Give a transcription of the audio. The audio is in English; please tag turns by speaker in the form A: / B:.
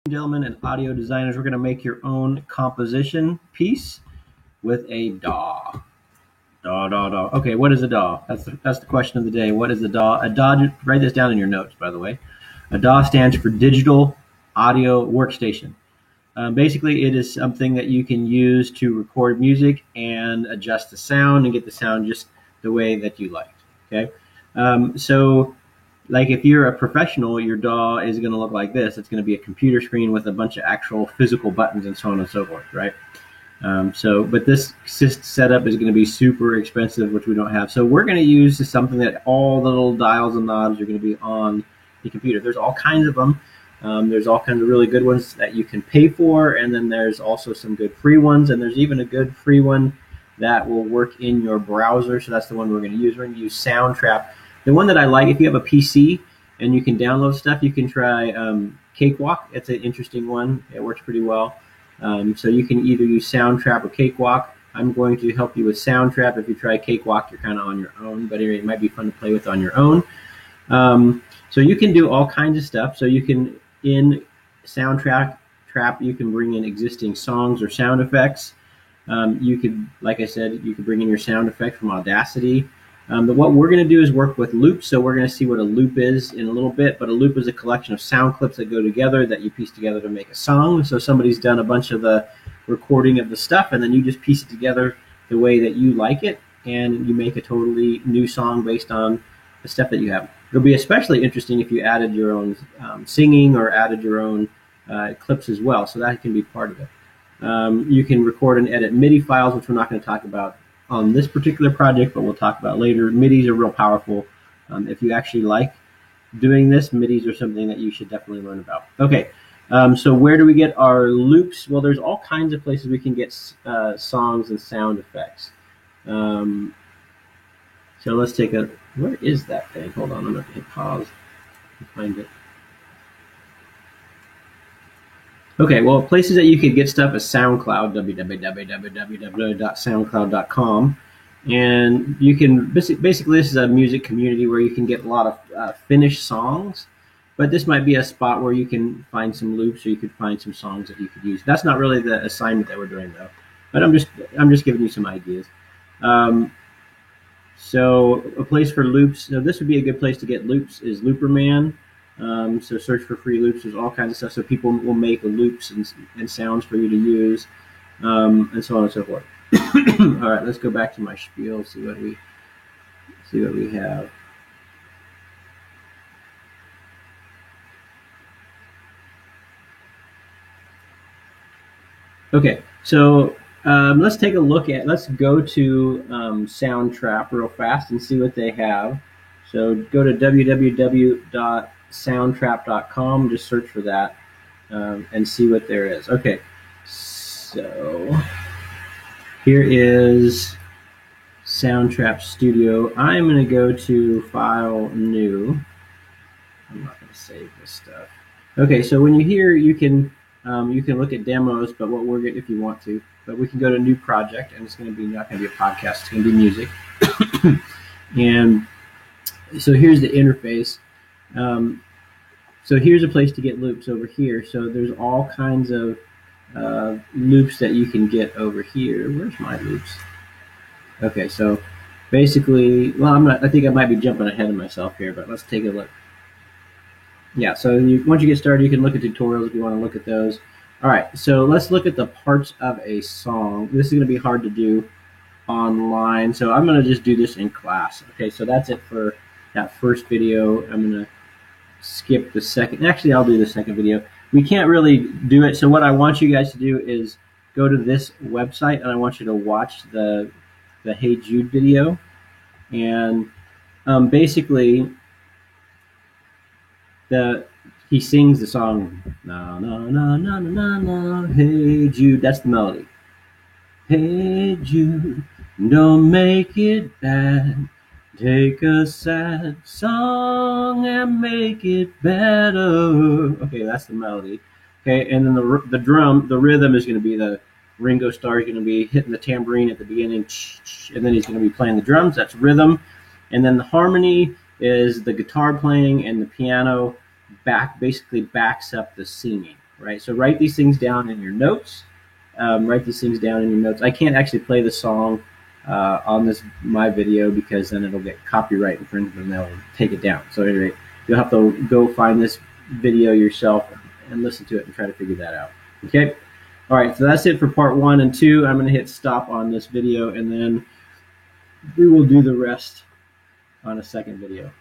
A: Gentlemen and audio designers, we're going to make your own composition piece with a DAW. DAW. Okay, what is a DAW? That's the question of the day. What is a DAW? A DAW, write this down in your notes, by the way. A DAW stands for Digital Audio Workstation. Basically, it is something that you can use to record music and adjust the sound and get the sound just the way that you like. Okay, so like if you're a professional, your DAW is going to look like this. It's going to be a computer screen with a bunch of actual physical buttons and so on and so forth, right? But this setup is going to be super expensive, which we don't have. So we're going to use something that all the little dials and knobs are going to be on the computer. There's all kinds of them. There's all kinds of really good ones that you can pay for, and then there's also some good free ones, and there's even a good free one that will work in your browser. So that's the one we're going to use. We're going to use Soundtrap. The one that I like, if you have a PC and you can download stuff, you can try Cakewalk. It's an interesting one. It works pretty well. So you can either use Soundtrap or Cakewalk. I'm going to help you with Soundtrap. If you try Cakewalk, you're kind of on your own, but anyway, it might be fun to play with on your own. So you can do all kinds of stuff. So you can, in Soundtrap, you can bring in existing songs or sound effects. You could, like I said, you could bring in your sound effect from Audacity. But what we're going to do is work with loops. So we're going to see what a loop is in a little bit. But a loop is a collection of sound clips that go together that you piece together to make a song. So somebody's done a bunch of the recording of the stuff, and then you just piece it together the way that you like it, and you make a totally new song based on the stuff that you have. It'll be especially interesting if you added your own singing or added your own clips as well. So that can be part of it. You can record and edit MIDI files, which we're not going to talk about on this particular project, but we'll talk about later. MIDIs are real powerful. If you actually like doing this, MIDIs are something that you should definitely learn about. Okay, so where do we get our loops? Well, there's all kinds of places we can get songs and sound effects. So let's take a, where is that thing? Hold on, I'm going to hit pause and find it. Okay, well, places that you could get stuff is SoundCloud, www.soundcloud.com. And you can, basically this is a music community where you can get a lot of finished songs, but this might be a spot where you can find some loops, or you could find some songs that you could use. That's not really the assignment that we're doing though, but I'm just giving you some ideas. So a place for loops, so this would be a good place to get loops is Looperman. So search for free loops. There's all kinds of stuff. So people will make loops and sounds for you to use, and so on and so forth. All right, let's go back to my spiel. See what we have. Okay, so let's take a look at. Let's go to Soundtrap real fast and see what they have. So go to www.soundtrap.com. Just search for that and see what there is. Okay, so here is Soundtrap Studio. I'm going to go to File, New. I'm not going to save this stuff. Okay, so when you're here, you can look at demos, but what we're going, if you want to, but we can go to New Project, and it's going to be not going to be a podcast. It's going to be music, and so here's the interface. So here's a place to get loops over here. So there's all kinds of loops that you can get over here. Where's my loops? Okay, so basically, well, I think I might be jumping ahead of myself here, but let's take a look. Yeah, so once you get started, you can look at tutorials if you want to look at those. All right, so let's look at the parts of a song. This is going to be hard to do online, so I'm going to just do this in class. Okay, so that's it for that first video. I'm going to skip the second. Actually, I'll do the second video. We can't really do it, so what I want you guys to do is go to this website, and I want you to watch the Hey Jude video. And basically, he sings the song, na na na na na na, hey Jude. That's the melody. Hey Jude, don't make it bad. Take a sad song and make it better. Okay, that's the melody. Okay, and then the rhythm is going to be the Ringo Starr is going to be hitting the tambourine at the beginning, and then he's going to be playing the drums. That's rhythm. And then the harmony is the guitar playing, and the piano basically backs up the singing. right? So write these things down in your notes. Write these things down in your notes. I can't actually play the song on my video because then it'll get copyright infringement and they'll take it down. So anyway, you'll have to go find this video yourself and listen to it and try to figure that out. Okay? All right, so that's it for part 1 and 2. I'm going to hit stop on this video and then we will do the rest on a second video.